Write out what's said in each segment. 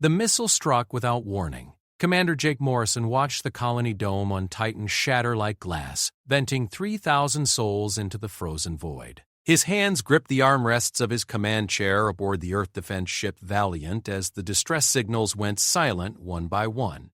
The missile struck without warning. Commander Jake Morrison watched the colony dome on Titan shatter like glass, venting 3,000 souls into the frozen void. His hands gripped the armrests of his command chair aboard the Earth defense ship Valiant as the distress signals went silent one by one.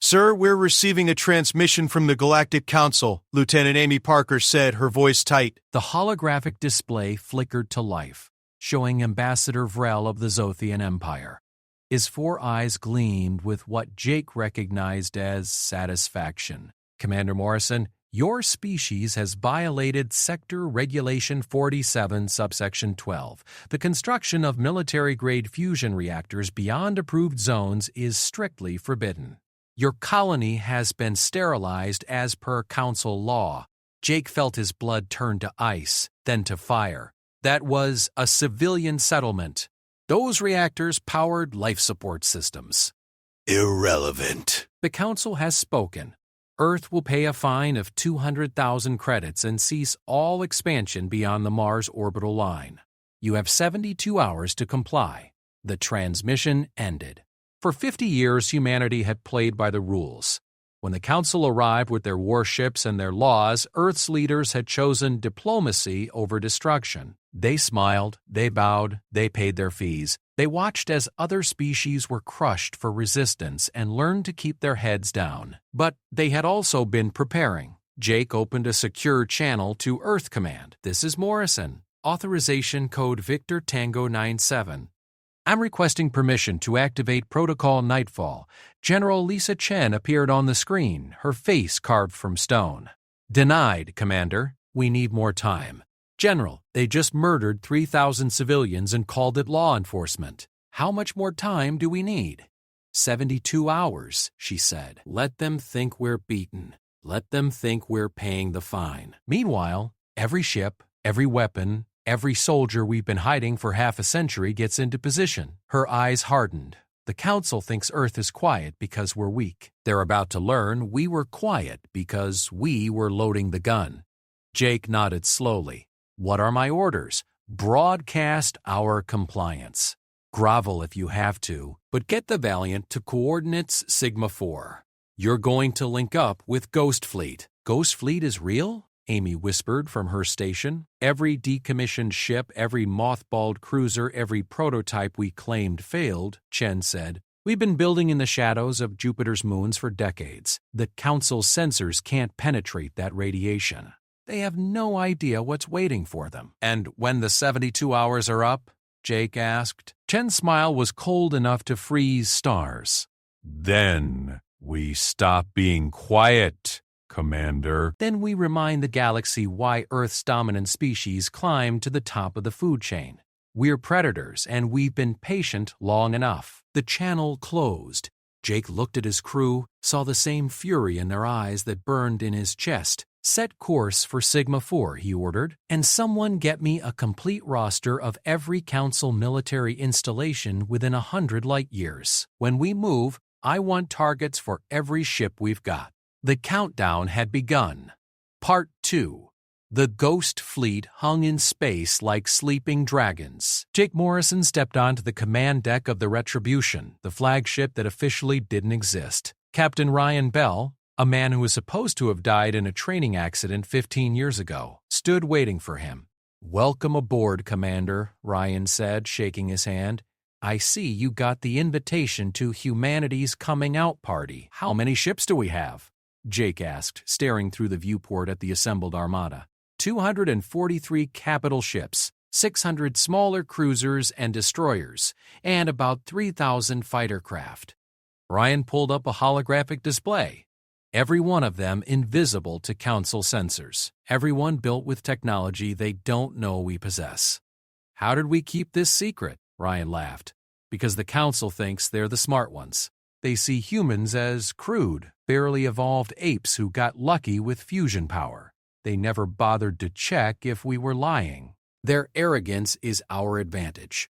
"Sir, we're receiving a transmission from the Galactic Council," Lieutenant Amy Parker said, her voice tight. The holographic display flickered to life, showing Ambassador Vrel of the Zothian Empire. His 4 eyes gleamed with what Jake recognized as satisfaction. "Commander Morrison, your species has violated Sector Regulation 47, subsection 12. The construction of military-grade fusion reactors beyond approved zones is strictly forbidden. Your colony has been sterilized as per Council law." Jake felt his blood turn to ice, then to fire. That was a civilian settlement. Those reactors powered life support systems. "Irrelevant." The Council has spoken. Earth will pay a fine of 200,000 credits and cease all expansion beyond the Mars orbital line. You have 72 hours to comply. The transmission ended. For 50 years, humanity had played by the rules. When the Council arrived with their warships and their laws, Earth's leaders had chosen diplomacy over destruction. They smiled, they bowed, they paid their fees. They watched as other species were crushed for resistance and learned to keep their heads down. But they had also been preparing. Jake opened a secure channel to Earth Command. "This is Morrison. Authorization code Victor Tango 97. I'm requesting permission to activate Protocol Nightfall." General Lisa Chen appeared on the screen, her face carved from stone. "Denied, Commander. We need more time." "General, they just murdered 3,000 civilians and called it law enforcement. How much more time do we need?" 72 hours, she said. "Let them think we're beaten. Let them think we're paying the fine. Meanwhile, every ship, every weapon, every soldier we've been hiding for half a century gets into position." Her eyes hardened. "The Council thinks Earth is quiet because we're weak. They're about to learn we were quiet because we were loading the gun." Jake nodded slowly. "What are my orders?" "Broadcast our compliance. Grovel if you have to, but get the Valiant to coordinates Sigma 4. You're going to link up with Ghost Fleet." "Ghost Fleet is real?" Amy whispered from her station. "Every decommissioned ship, every mothballed cruiser, every prototype we claimed failed," Chen said. "We've been building in the shadows of Jupiter's moons for decades. The Council's sensors can't penetrate that radiation. They have no idea what's waiting for them." "And when the 72 hours are up?" Jake asked. Chen's smile was cold enough to freeze stars. "Then we stop being quiet, Commander." "Then we remind the galaxy why Earth's dominant species climbed to the top of the food chain. We're predators, and we've been patient long enough." The channel closed. Jake looked at his crew, saw the same fury in their eyes that burned in his chest. "Set course for Sigma 4, he ordered, "and someone get me a complete roster of every Council military installation within 100 light-years. When we move, I want targets for every ship we've got." The countdown had begun. Part 2. The Ghost Fleet hung in space like sleeping dragons. Jake Morrison stepped onto the command deck of the Retribution, the flagship that officially didn't exist. Captain Ryan Bell, a man who was supposed to have died in a training accident 15 years ago, stood waiting for him. "Welcome aboard, Commander," Ryan said, shaking his hand. "I see you got the invitation to humanity's coming out party. How many ships do we have?" Jake asked, staring through the viewport at the assembled armada. 243 capital ships, 600 smaller cruisers and destroyers, and about 3,000 fighter craft. Ryan pulled up a holographic display. Every one of them invisible to Council sensors. Everyone built with technology they don't know we possess. "How did we keep this secret?" Ryan laughed. "Because the Council thinks they're the smart ones. They see humans as crude, barely evolved apes who got lucky with fusion power. They never bothered to check if we were lying. Their arrogance is our advantage."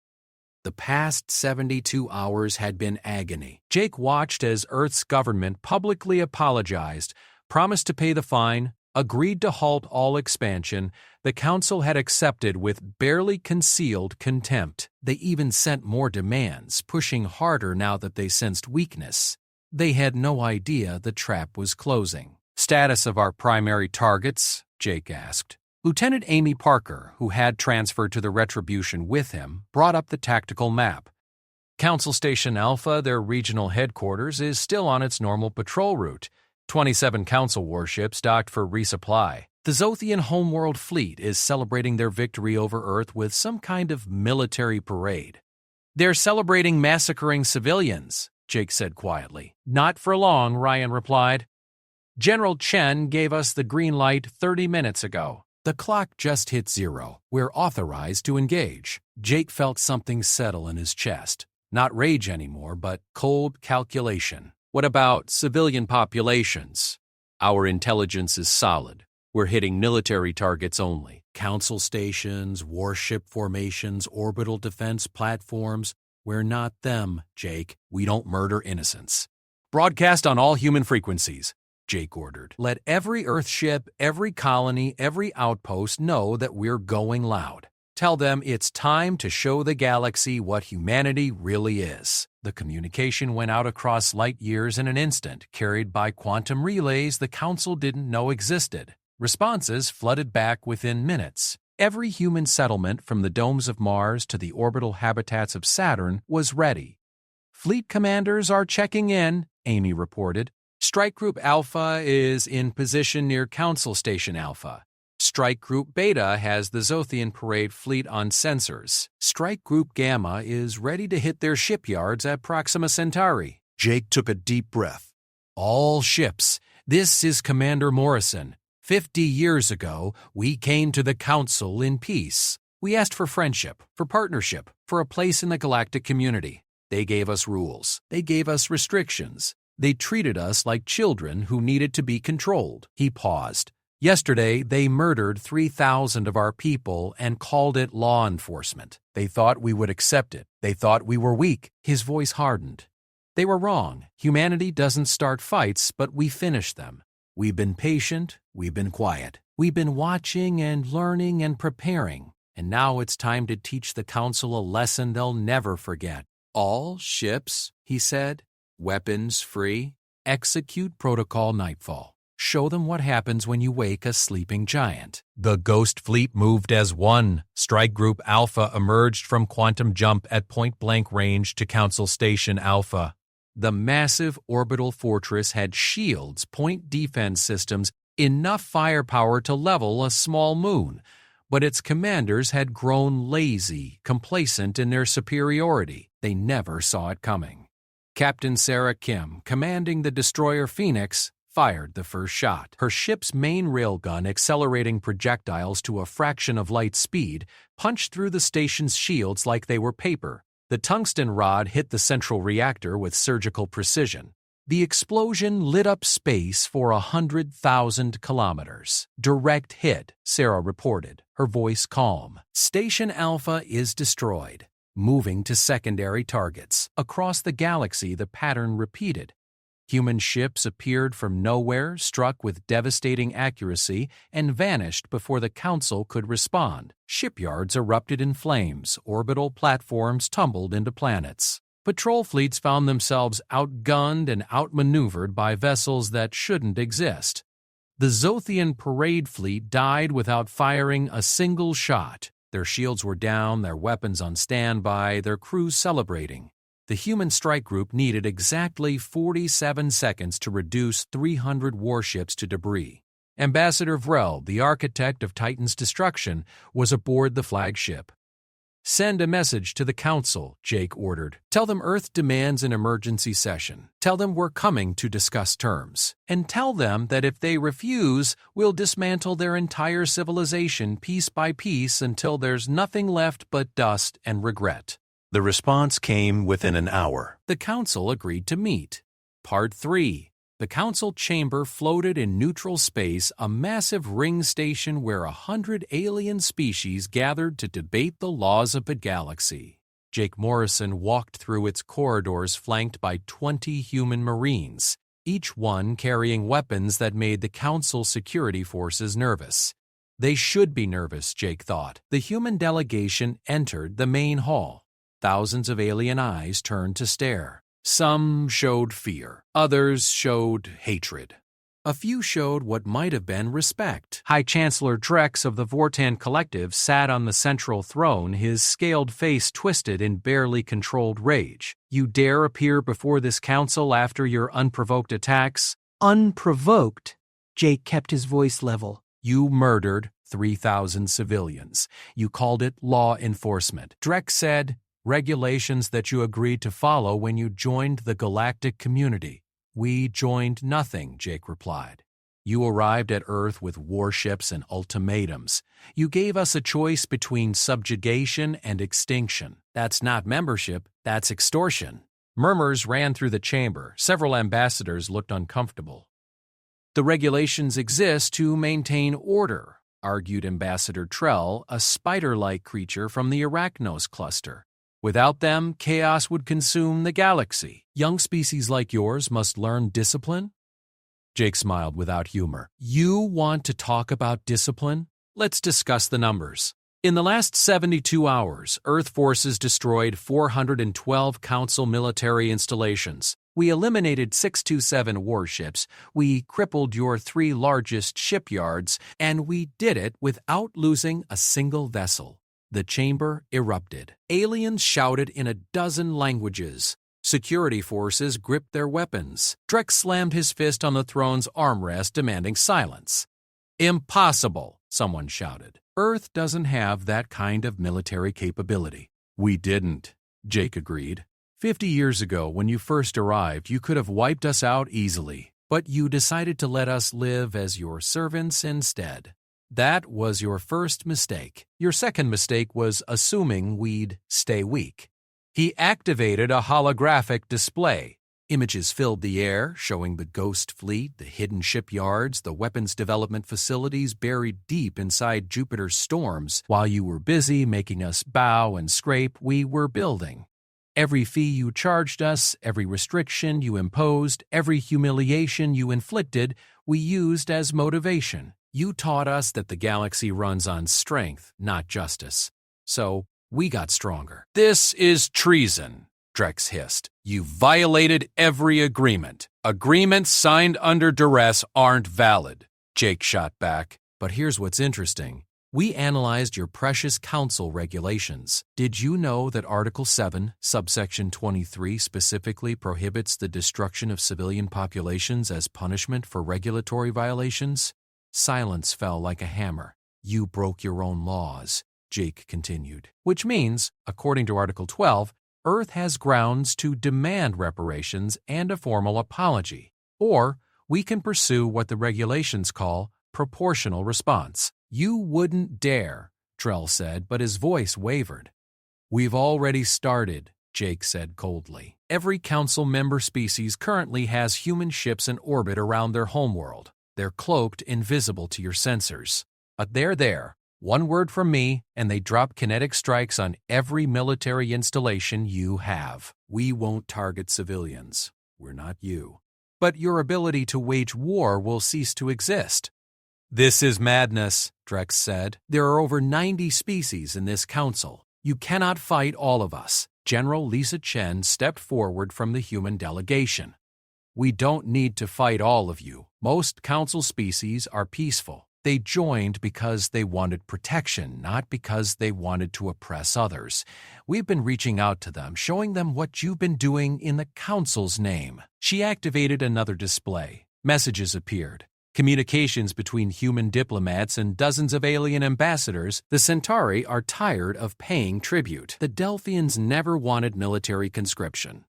The past 72 hours had been agony. Jake watched as Earth's government publicly apologized, promised to pay the fine, agreed to halt all expansion, the Council had accepted with barely concealed contempt. They even sent more demands, pushing harder now that they sensed weakness. They had no idea the trap was closing. "Status of our primary targets?" Jake asked. Lieutenant Amy Parker, who had transferred to the Retribution with him, brought up the tactical map. Council Station Alpha, their regional headquarters, is still on its normal patrol route. 27 Council warships docked for resupply. The Zothian homeworld fleet is celebrating their victory over Earth with some kind of military parade. "They're celebrating massacring civilians," Jake said quietly. "Not for long," Ryan replied. "General Chen gave us the green light 30 minutes ago." The clock just hit 0. "We're authorized to engage." Jake felt something settle in his chest. Not rage anymore, but cold calculation. "What about civilian populations?" "Our intelligence is solid. We're hitting military targets only. Council stations, warship formations, orbital defense platforms. We're not them, Jake. We don't murder innocents." "Broadcast on all human frequencies," Jake ordered. "Let every Earthship, every colony, every outpost know that we're going loud. Tell them it's time to show the galaxy what humanity really is." The communication went out across light years in an instant, carried by quantum relays the Council didn't know existed. Responses flooded back within minutes. Every human settlement from the domes of Mars to the orbital habitats of Saturn was ready. "Fleet commanders are checking in," Amy reported. "Strike Group Alpha is in position near Council Station Alpha. Strike Group Beta has the Zothian Parade fleet on sensors. Strike Group Gamma is ready to hit their shipyards at Proxima Centauri." Jake took a deep breath. "All ships, this is Commander Morrison. 50 years ago, we came to the Council in peace. We asked for friendship, for partnership, for a place in the galactic community. They gave us rules. They gave us restrictions. They treated us like children who needed to be controlled." He paused. "Yesterday, they murdered 3,000 of our people and called it law enforcement. They thought we would accept it. They thought we were weak." His voice hardened. "They were wrong. Humanity doesn't start fights, but we finish them. We've been patient. We've been quiet. We've been watching and learning and preparing. And now it's time to teach the Council a lesson they'll never forget. All ships," he said, "weapons free. Execute Protocol Nightfall. Show them what happens when you wake a sleeping giant." The Ghost Fleet moved as one. Strike Group Alpha emerged from quantum jump at point-blank range to Council Station Alpha. The massive orbital fortress had shields, point defense systems, enough firepower to level a small moon, but its commanders had grown lazy, complacent in their superiority. They never saw it coming. Captain Sarah Kim, commanding the destroyer Phoenix, fired the first shot. Her ship's main railgun, accelerating projectiles to a fraction of light speed, punched through the station's shields like they were paper. The tungsten rod hit the central reactor with surgical precision. The explosion lit up space for 100,000 kilometers. "Direct hit," Sarah reported, her voice calm. "Station Alpha is destroyed." Moving to secondary targets. Across the galaxy, the pattern repeated. Human ships appeared from nowhere, struck with devastating accuracy, and vanished before the Council could respond. Shipyards erupted in flames, orbital platforms tumbled into planets. Patrol fleets found themselves outgunned and outmaneuvered by vessels that shouldn't exist. The Zothian parade fleet died without firing a single shot. Their shields were down, their weapons on standby, their crews celebrating. The human strike group needed exactly 47 seconds to reduce 300 warships to debris. Ambassador Vrel, the architect of Titan's destruction, was aboard the flagship. "Send a message to the Council," Jake ordered. "Tell them Earth demands an emergency session. Tell them we're coming to discuss terms. And tell them that if they refuse, we'll dismantle their entire civilization piece by piece until there's nothing left but dust and regret." The response came within an hour. The Council agreed to meet. Part 3. The Council chamber floated in neutral space, a massive ring station where 100 alien species gathered to debate the laws of the galaxy. Jake Morrison walked through its corridors flanked by 20 human Marines. each one carrying weapons that made the Council security forces nervous. They should be nervous, Jake thought. The human delegation entered the main hall. Thousands of alien eyes turned to stare. Some showed fear. Others showed hatred. A few showed what might have been respect. High Chancellor Drex of the Vortan Collective sat on the central throne, his scaled face twisted in barely controlled rage. You dare appear before this council after your unprovoked attacks? Unprovoked? Jake kept his voice level. You murdered 3,000 civilians. You called it law enforcement. Drex said, regulations that you agreed to follow when you joined the galactic community. We joined nothing, Jake replied. You arrived at Earth with warships and ultimatums. You gave us a choice between subjugation and extinction. That's not membership, that's extortion. Murmurs ran through the chamber. Several ambassadors looked uncomfortable. The regulations exist to maintain order, argued Ambassador Trell, a spider-like creature from the Arachnos cluster. Without them, chaos would consume the galaxy. Young species like yours must learn discipline? Jake smiled without humor. You want to talk about discipline? Let's discuss the numbers. In the last 72 hours, Earth forces destroyed 412 Council military installations. We eliminated 627 warships, we crippled your 3 largest shipyards, and we did it without losing a single vessel. The chamber erupted. Aliens shouted in a dozen languages. Security forces gripped their weapons. Drex slammed his fist on the throne's armrest, demanding silence. Impossible, someone shouted. Earth doesn't have that kind of military capability. We didn't, Jake agreed. 50 years ago, when you first arrived, you could have wiped us out easily, but you decided to let us live as your servants instead. That was your first mistake. Your second mistake was assuming we'd stay weak. He activated a holographic display. Images filled the air, showing the ghost fleet, the hidden shipyards, the weapons development facilities buried deep inside Jupiter's storms. While you were busy making us bow and scrape, we were building. Every fee you charged us, every restriction you imposed, every humiliation you inflicted, we used as motivation. You taught us that the galaxy runs on strength, not justice. So, we got stronger. This is treason, Drex hissed. You violated every agreement. Agreements signed under duress aren't valid, Jake shot back. But here's what's interesting. We analyzed your precious council regulations. Did you know that Article 7, subsection 23 specifically prohibits the destruction of civilian populations as punishment for regulatory violations? Silence fell like a hammer. You broke your own laws, Jake continued. Which means, according to Article 12, Earth has grounds to demand reparations and a formal apology. Or we can pursue what the regulations call proportional response. You wouldn't dare, Trell said, but his voice wavered. We've already started, Jake said coldly. Every council member species currently has human ships in orbit around their homeworld. They're cloaked, invisible to your sensors. But they're there. One word from me, and they drop kinetic strikes on every military installation you have. We won't target civilians. We're not you. But your ability to wage war will cease to exist. This is madness, Drex said. There are over 90 species in this council. You cannot fight all of us. General Lisa Chen stepped forward from the human delegation. We don't need to fight all of you. Most council species are peaceful. They joined because they wanted protection, not because they wanted to oppress others. We've been reaching out to them, showing them what you've been doing in the council's name. She activated another display. Messages appeared. Communications between human diplomats and dozens of alien ambassadors. The Centauri are tired of paying tribute. The Delphians never wanted military conscription.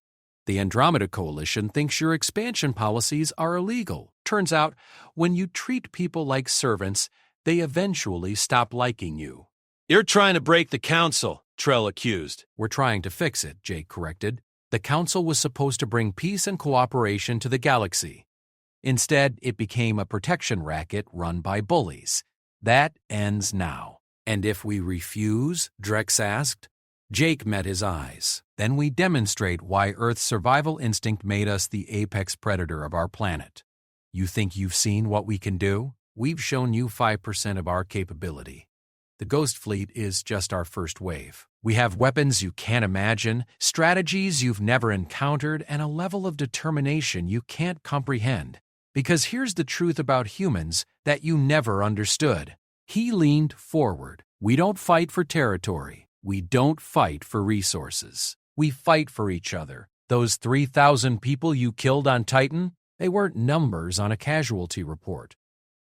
The Andromeda Coalition thinks your expansion policies are illegal. Turns out, when you treat people like servants, they eventually stop liking you. You're trying to break the council, Trell accused. We're trying to fix it, Jake corrected. The council was supposed to bring peace and cooperation to the galaxy. Instead, it became a protection racket run by bullies. That ends now. And if we refuse, Drex asked, Jake met his eyes. Then we demonstrate why Earth's survival instinct made us the apex predator of our planet. You think you've seen what we can do? We've shown you 5% of our capability. The Ghost Fleet is just our first wave. We have weapons you can't imagine, strategies you've never encountered, and a level of determination you can't comprehend. Because here's the truth about humans that you never understood. He leaned forward. We don't fight for territory. We don't fight for resources. We fight for each other. Those 3,000 people you killed on Titan, they weren't numbers on a casualty report.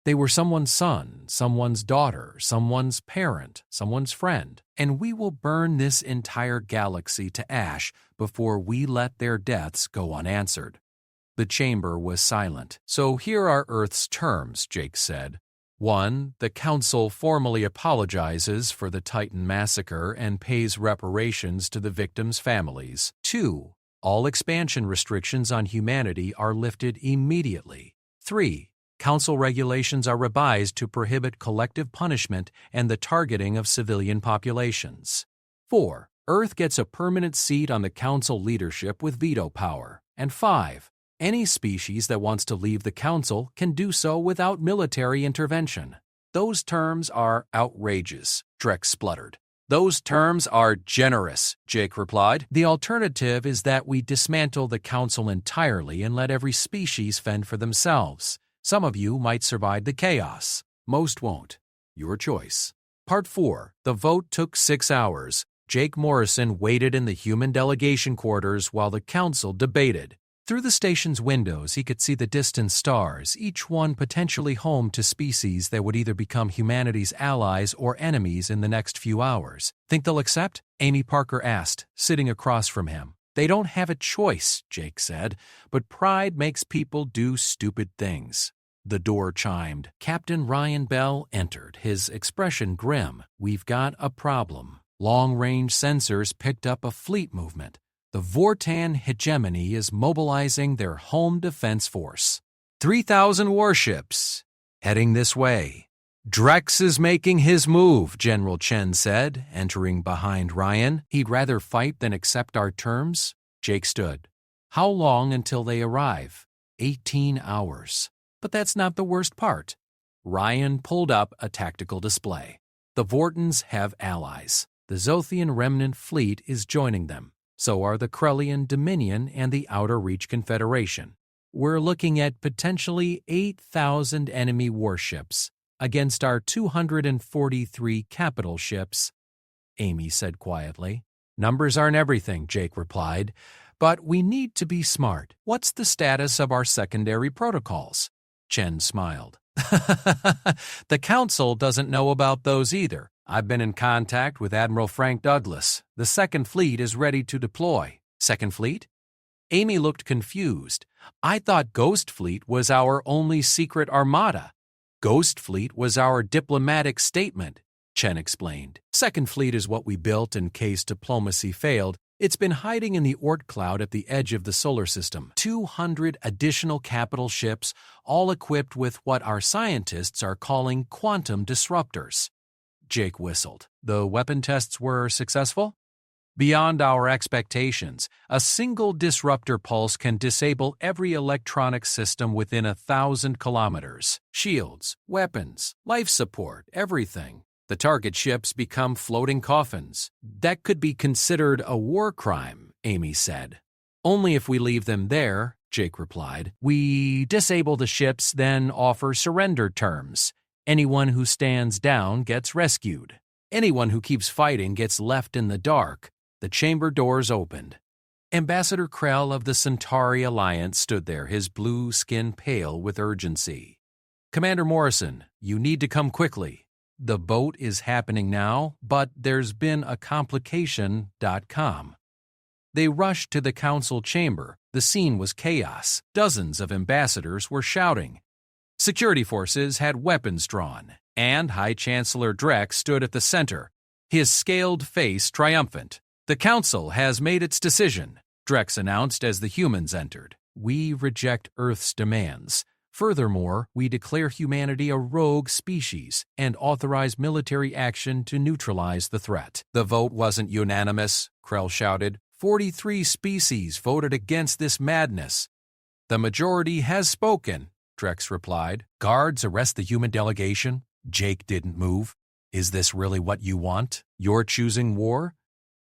They were someone's son, someone's daughter, someone's parent, someone's friend, and we will burn this entire galaxy to ash before we let their deaths go unanswered. The chamber was silent. So here are Earth's terms, Jake said. 1. The Council formally apologizes for the Titan massacre and pays reparations to the victims' families. 2. All expansion restrictions on humanity are lifted immediately. 3. Council regulations are revised to prohibit collective punishment and the targeting of civilian populations. 4. Earth gets a permanent seat on the Council leadership with veto power. And 5. Any species that wants to leave the Council can do so without military intervention. Those terms are outrageous, Drex spluttered. Those terms are generous, Jake replied. The alternative is that we dismantle the Council entirely and let every species fend for themselves. Some of you might survive the chaos. Most won't. Your choice. Part 4. The vote took 6 hours. Jake Morrison waited in the human delegation quarters while the Council debated. Through the station's windows, he could see the distant stars, each one potentially home to species that would either become humanity's allies or enemies in the next few hours. Think they'll accept? Amy Parker asked, sitting across from him. They don't have a choice, Jake said, but pride makes people do stupid things. The door chimed. Captain Ryan Bell entered, his expression grim. We've got a problem. Long-range sensors picked up a fleet movement. The Vortan hegemony is mobilizing their home defense force. 3,000 warships heading this way. Drex is making his move, General Chen said, entering behind Ryan. He'd rather fight than accept our terms. Jake stood. How long until they arrive? 18 hours. But that's not the worst part. Ryan pulled up a tactical display. The Vortans have allies. The Zothian Remnant Fleet is joining them. So are the Krellian Dominion and the Outer Reach Confederation. We're looking at potentially 8,000 enemy warships against our 243 capital ships, Amy said quietly. Numbers aren't everything, Jake replied, but we need to be smart. What's the status of our secondary protocols? Chen smiled. The Council doesn't know about those either. I've been in contact with Admiral Frank Douglas. The Second Fleet is ready to deploy. Second Fleet? Amy looked confused. I thought Ghost Fleet was our only secret armada. Ghost Fleet was our diplomatic statement, Chen explained. Second Fleet is what we built in case diplomacy failed. It's been hiding in the Oort cloud at the edge of the solar system. 200 additional capital ships, all equipped with what our scientists are calling quantum disruptors. Jake whistled. The weapon tests were successful? Beyond our expectations, a single disruptor pulse can disable every electronic system within 1,000 kilometers. Shields, weapons, life support, everything. The target ships become floating coffins. That could be considered a war crime, Amy said. Only if we leave them there, Jake replied. We disable the ships, then offer surrender terms. Anyone who stands down gets rescued. Anyone who keeps fighting gets left in the dark. The chamber doors opened. Ambassador Krell of the Centauri Alliance stood there, his blue skin pale with urgency. Commander Morrison, you need to come quickly. The boat is happening now, but there's been a complication.com. They rushed to the council chamber. The scene was chaos. Dozens of ambassadors were shouting. Security forces had weapons drawn, and High Chancellor Drex stood at the center, his scaled face triumphant. The Council has made its decision, Drex announced as the humans entered. We reject Earth's demands. Furthermore, we declare humanity a rogue species and authorize military action to neutralize the threat." "The vote wasn't unanimous," Krell shouted. 43 species voted against this madness." "The majority has spoken," Drex replied. "Guards, arrest the human delegation." Jake didn't move. "Is this really what you want? You're choosing war?"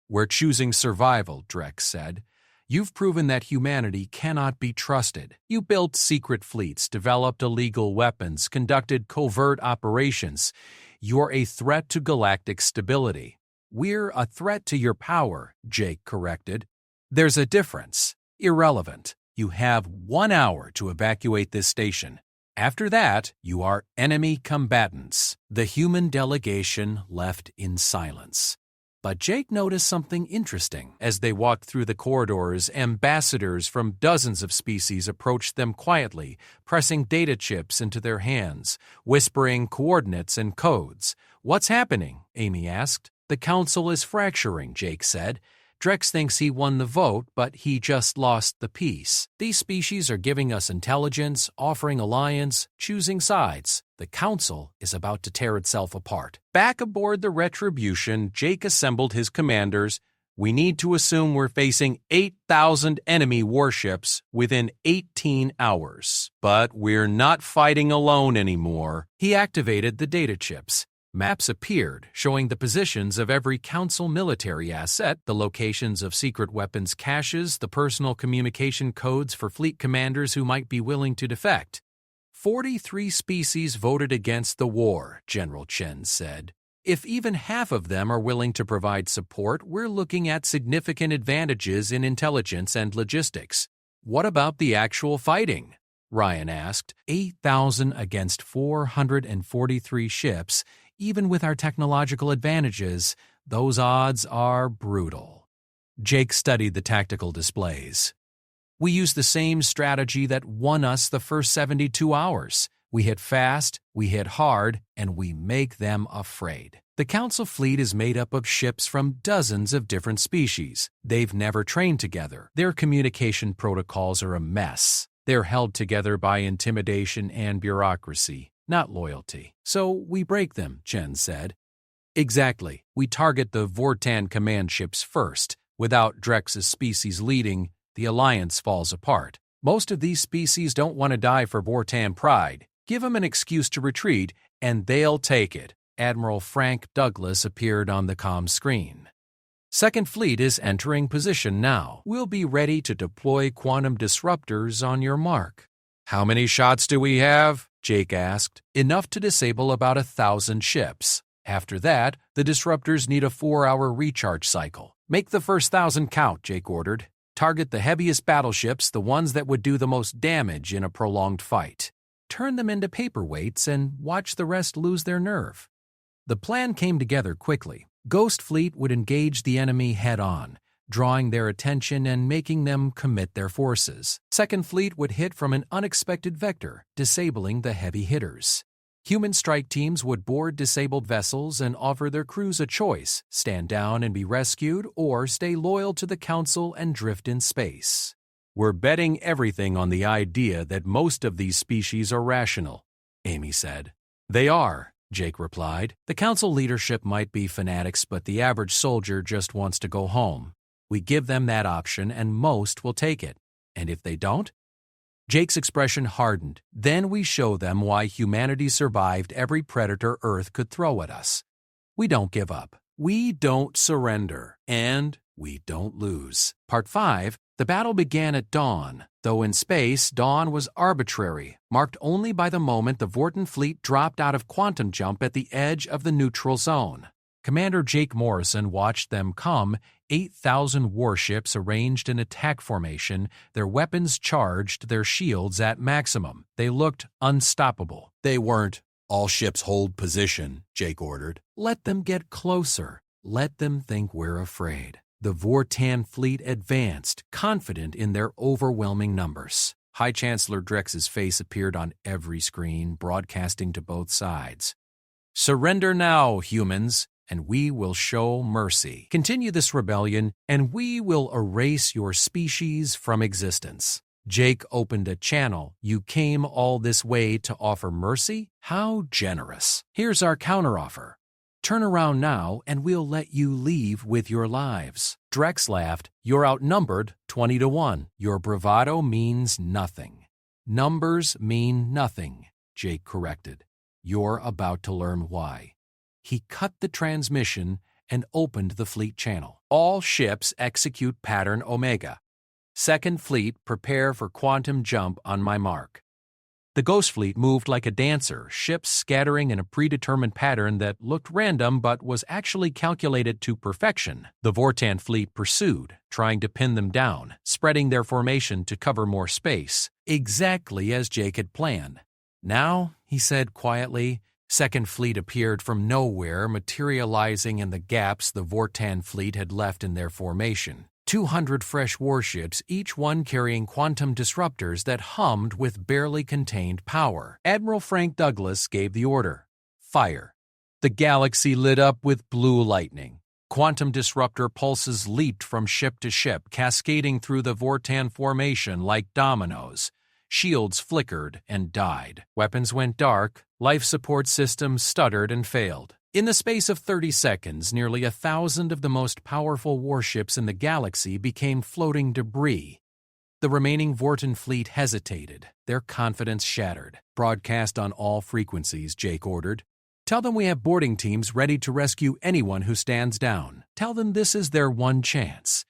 "We're choosing survival," Drex said. "You've proven that humanity cannot be trusted. You built secret fleets, developed illegal weapons, conducted covert operations. You're a threat to galactic stability." "We're a threat to your power," Jake corrected. "There's a difference. Irrelevant. You have 1 hour to evacuate this station. After that, you are enemy combatants." The human delegation left in silence. But Jake noticed something interesting. As they walked through the corridors, ambassadors from dozens of species approached them quietly, pressing data chips into their hands, whispering coordinates and codes. "What's happening?" Amy asked. "The council is fracturing," Jake said. "Drex thinks he won the vote, but he just lost the peace. These species are giving us intelligence, offering alliance, choosing sides. The council is about to tear itself apart." Back aboard the Retribution, Jake assembled his commanders. "We need to assume we're facing 8,000 enemy warships within 18 hours. But we're not fighting alone anymore." He activated the data chips. Maps appeared, showing the positions of every council military asset, the locations of secret weapons caches, the personal communication codes for fleet commanders who might be willing to defect. 43 species voted against the war, General Chen said. "If even half of them are willing to provide support, we're looking at significant advantages in intelligence and logistics." "What about the actual fighting?" Ryan asked. 8,000 against 443 ships. Even with our technological advantages, those odds are brutal. Jake studied the tactical displays. "We use the same strategy that won us the first 72 hours. We hit fast, we hit hard, and we make them afraid." The Council fleet is made up of ships from dozens of different species. They've never trained together. Their communication protocols are a mess. They're held together by intimidation and bureaucracy, not loyalty. "So we break them," Chen said. "Exactly. We target the Vortan command ships first. Without Drex's species leading, the alliance falls apart. Most of these species don't want to die for Vortan pride. Give them an excuse to retreat, and they'll take it." Admiral Frank Douglas appeared on the comm screen. "Second Fleet is entering position now. We'll be ready to deploy quantum disruptors on your mark." "How many shots do we have?" Jake asked. "Enough to disable about 1,000 ships. After that, the disruptors need a 4-hour recharge cycle. Make the first 1,000 count," Jake ordered. "Target the heaviest battleships, the ones that would do the most damage in a prolonged fight. Turn them into paperweights and watch the rest lose their nerve." The plan came together quickly. Ghost Fleet would engage the enemy head-on, drawing their attention and making them commit their forces. Second Fleet would hit from an unexpected vector, disabling the heavy hitters. Human strike teams would board disabled vessels and offer their crews a choice: stand down and be rescued, or stay loyal to the Council and drift in space. "We're betting everything on the idea that most of these species are rational," Amy said. "They are," Jake replied. "The Council leadership might be fanatics, but the average soldier just wants to go home. We give them that option, and most will take it. And if they don't?" Jake's expression hardened. "Then we show them why humanity survived every predator Earth could throw at us. We don't give up. We don't surrender. And we don't lose." Part 5. The battle began at dawn. Though in space, dawn was arbitrary, marked only by the moment the Vortan fleet dropped out of quantum jump at the edge of the neutral zone. Commander Jake Morrison watched them come, 8,000 warships arranged in attack formation, their weapons charged, their shields at maximum. They looked unstoppable. "They weren't. All ships hold position," Jake ordered. "Let them get closer. Let them think we're afraid." The Vortan fleet advanced, confident in their overwhelming numbers. High Chancellor Drex's face appeared on every screen, broadcasting to both sides. "Surrender now, humans, and we will show mercy. Continue this rebellion, and we will erase your species from existence." Jake opened a channel. You came all this way to offer mercy? How generous. Here's our counteroffer. Turn around now and we'll let you leave with your lives. Drex laughed. You're outnumbered 20-1. Your bravado means nothing. Numbers mean nothing, Jake corrected. You're about to learn why. He cut the transmission and opened the fleet channel. All ships execute pattern Omega. Second Fleet, prepare for quantum jump on my mark. The Ghost Fleet moved like a dancer, ships scattering in a predetermined pattern that looked random but was actually calculated to perfection. The Vortan Fleet pursued, trying to pin them down, spreading their formation to cover more space, exactly as Jake had planned. Now, he said quietly, Second Fleet appeared from nowhere, materializing in the gaps the Vortan Fleet had left in their formation. 200 fresh warships, each one carrying quantum disruptors that hummed with barely contained power. Admiral Frank Douglas gave the order. Fire. The galaxy lit up with blue lightning. Quantum disruptor pulses leaped from ship to ship, cascading through the Vortan formation like dominoes. Shields flickered and died. Weapons went dark. Life support systems stuttered and failed. In the space of 30 seconds, nearly 1,000 of the most powerful warships in the galaxy became floating debris. The remaining Vortan fleet hesitated, their confidence shattered. Broadcast on all frequencies, Jake ordered. Tell them we have boarding teams ready to rescue anyone who stands down. Tell them this is their one chance.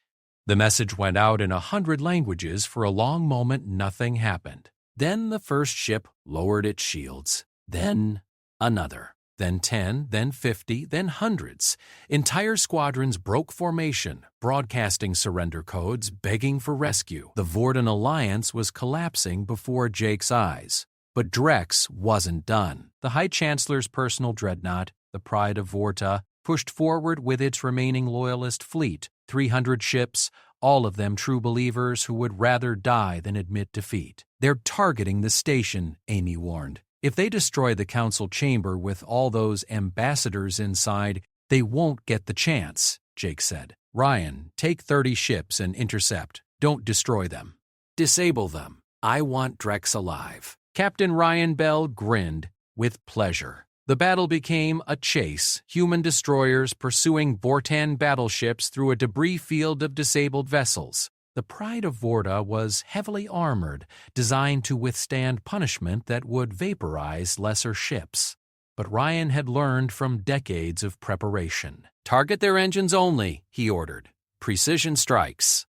The message went out in 100 languages. For a long moment, nothing happened. Then the first ship lowered its shields. Then another. Then 10, then 50, then hundreds. Entire squadrons broke formation, broadcasting surrender codes, begging for rescue. The Vortan alliance was collapsing before Jake's eyes. But Drex wasn't done. The High Chancellor's personal dreadnought, the Pride of Vorta, pushed forward with its remaining loyalist fleet, 300 ships, all of them true believers who would rather die than admit defeat. They're targeting the station, Amy warned. If they destroy the council chamber with all those ambassadors inside, they won't get the chance, Jake said. Ryan, take 30 ships and intercept. Don't destroy them. Disable them. I want Drex alive. Captain Ryan Bell grinned with pleasure. The battle became a chase, human destroyers pursuing Vortan battleships through a debris field of disabled vessels. The Pride of Vorta was heavily armored, designed to withstand punishment that would vaporize lesser ships. But Ryan had learned from decades of preparation. Target their engines only, he ordered. Precision strikes.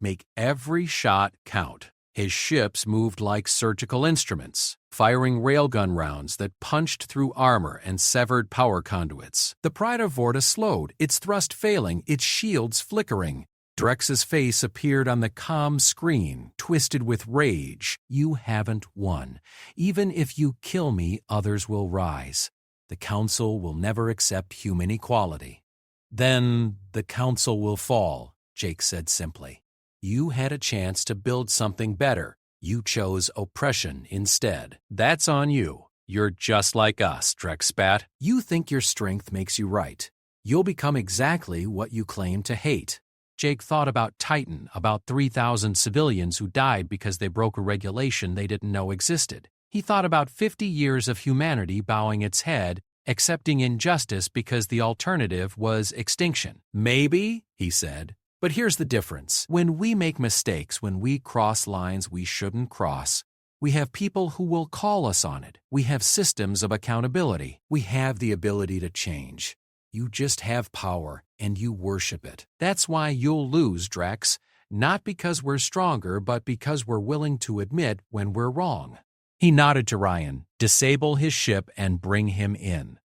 Make every shot count. His ships moved like surgical instruments, firing railgun rounds that punched through armor and severed power conduits. The Pride of Vorta slowed, its thrust failing, its shields flickering. Drex's face appeared on the comm screen, twisted with rage. You haven't won. Even if you kill me, others will rise. The Council will never accept human equality. Then the Council will fall, Jake said simply. You had a chance to build something better. You chose oppression instead. That's on you. You're just like us, Drex spat. You think your strength makes you right. You'll become exactly what you claim to hate. Jake thought about Titan, about 3,000 civilians who died because they broke a regulation they didn't know existed. He thought about 50 years of humanity bowing its head, accepting injustice because the alternative was extinction. Maybe, he said, but here's the difference. When we make mistakes, when we cross lines we shouldn't cross, we have people who will call us on it. We have systems of accountability. We have the ability to change. You just have power, and you worship it. That's why you'll lose, Drex. Not because we're stronger, but because we're willing to admit when we're wrong. He nodded to Ryan. Disable his ship and bring him in.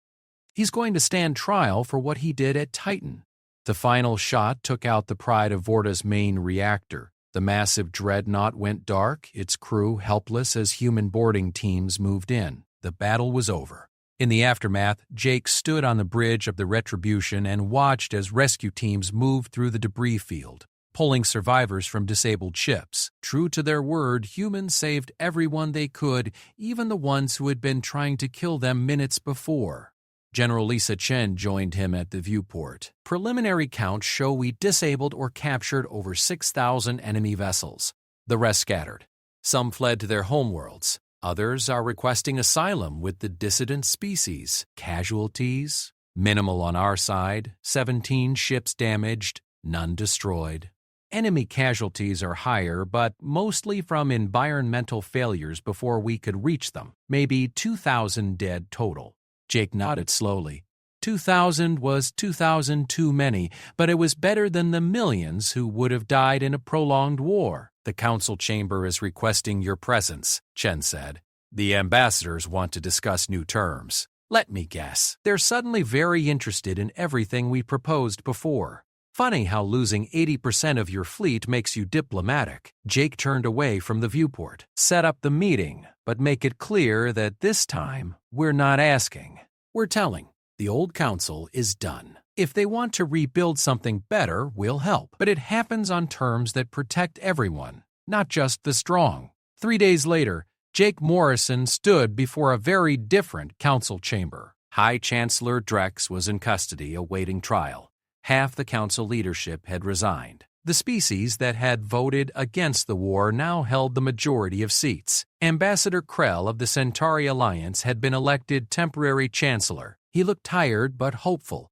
He's going to stand trial for what he did at Titan. The final shot took out the Pride of Vorta's main reactor. The massive dreadnought went dark, its crew helpless as human boarding teams moved in. The battle was over. In the aftermath, Jake stood on the bridge of the Retribution and watched as rescue teams moved through the debris field, pulling survivors from disabled ships. True to their word, humans saved everyone they could, even the ones who had been trying to kill them minutes before. General Lisa Chen joined him at the viewport. Preliminary counts show we disabled or captured over 6,000 enemy vessels. The rest scattered. Some fled to their homeworlds. Others are requesting asylum with the dissident species. Casualties? Minimal on our side, 17 ships damaged, none destroyed. Enemy casualties are higher, but mostly from environmental failures before we could reach them. Maybe 2,000 dead total. Jake nodded slowly. 2,000 was 2,000 too many, but it was better than the millions who would have died in a prolonged war. The council chamber is requesting your presence, Chen said. The ambassadors want to discuss new terms. Let me guess. They're suddenly very interested in everything we proposed before. Funny how losing 80% of your fleet makes you diplomatic. Jake turned away from the viewport. Set up the meeting, but make it clear that this time we're not asking. We're telling. The old council is done. If they want to rebuild something better, we'll help. But it happens on terms that protect everyone, not just the strong. 3 days later, Jake Morrison stood before a very different council chamber. High Chancellor Drex was in custody awaiting trial. Half the council leadership had resigned. The species that had voted against the war now held the majority of seats. Ambassador Krell of the Centauri Alliance had been elected temporary chancellor. He looked tired but hopeful.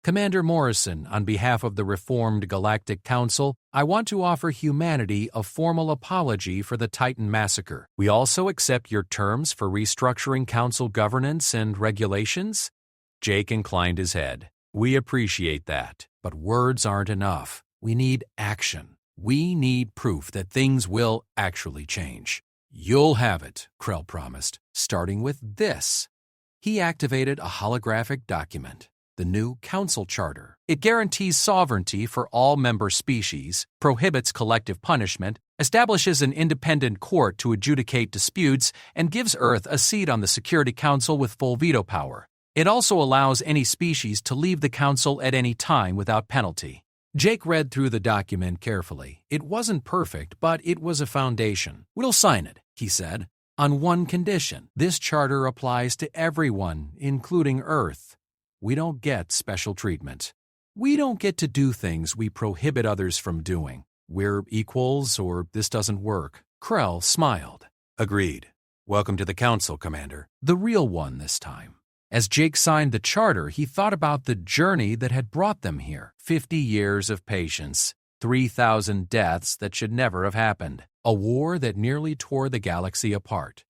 Commander Morrison, on behalf of the reformed Galactic Council, I want to offer humanity a formal apology for the Titan massacre. We also accept your terms for restructuring council governance and regulations. Jake inclined his head. We appreciate that, but words aren't enough. We need action. We need proof that things will actually change. You'll have it, Krell promised, starting with this. He activated a holographic document, the new Council Charter. It guarantees sovereignty for all member species, prohibits collective punishment, establishes an independent court to adjudicate disputes, and gives Earth a seat on the Security Council with full veto power. It also allows any species to leave the Council at any time without penalty. Jake read through the document carefully. It wasn't perfect, but it was a foundation. We'll sign it, he said, on one condition. This charter applies to everyone, including Earth. We don't get special treatment. We don't get to do things we prohibit others from doing. We're equals, or this doesn't work. Krell smiled. Agreed. Welcome to the Council, Commander. The real one this time. As Jake signed the charter, he thought about the journey that had brought them here. 50 years of patience, 3,000 deaths that should never have happened, a war that nearly tore the galaxy apart.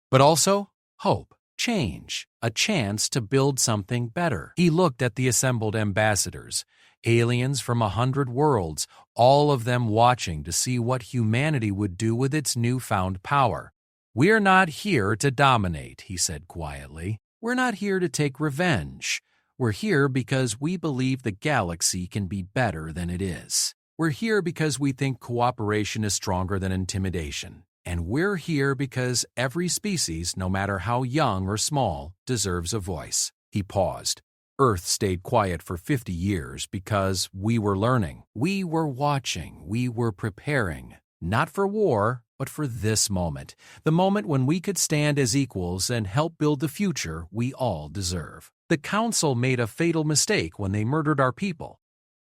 But also, hope, change, a chance to build something better. He looked at the assembled ambassadors, aliens from 100 worlds, all of them watching to see what humanity would do with its newfound power. We're not here to dominate, he said quietly. We're not here to take revenge. We're here because we believe the galaxy can be better than it is. We're here because we think cooperation is stronger than intimidation. And we're here because every species, no matter how young or small, deserves a voice. He paused. Earth stayed quiet for 50 years because we were learning. We were watching. We were preparing. Not for war, but for this moment, the moment when we could stand as equals and help build the future we all deserve. The Council made a fatal mistake when they murdered our people.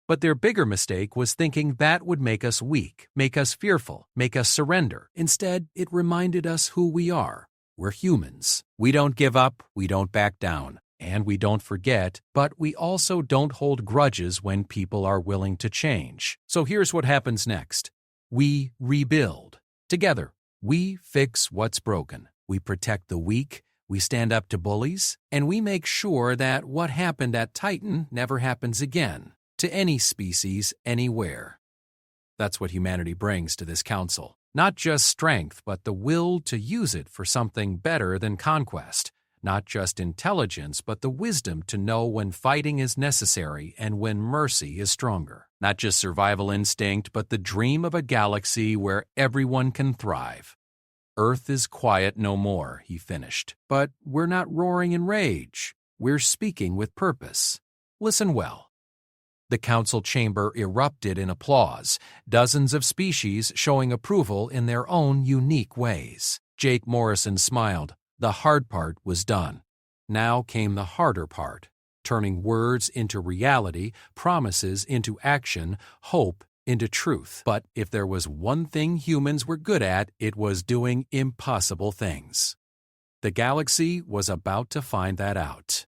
But their bigger mistake was thinking that would make us weak, make us fearful, make us surrender. Instead, it reminded us who we are. We're humans. We don't give up, we don't back down, and we don't forget, but we also don't hold grudges when people are willing to change. So here's what happens next. We rebuild. Together, we fix what's broken. We protect the weak, we stand up to bullies, and we make sure that what happened at Titan never happens again, to any species, anywhere. That's what humanity brings to this council. Not just strength, but the will to use it for something better than conquest. Not just intelligence, but the wisdom to know when fighting is necessary and when mercy is stronger. Not just survival instinct, but the dream of a galaxy where everyone can thrive. Earth is quiet no more, he finished. But we're not roaring in rage. We're speaking with purpose. Listen well. The council chamber erupted in applause, dozens of species showing approval in their own unique ways. Jake Morrison smiled. The hard part was done. Now came the harder part, turning words into reality, promises into action, hope into truth. But if there was one thing humans were good at, it was doing impossible things. The galaxy was about to find that out.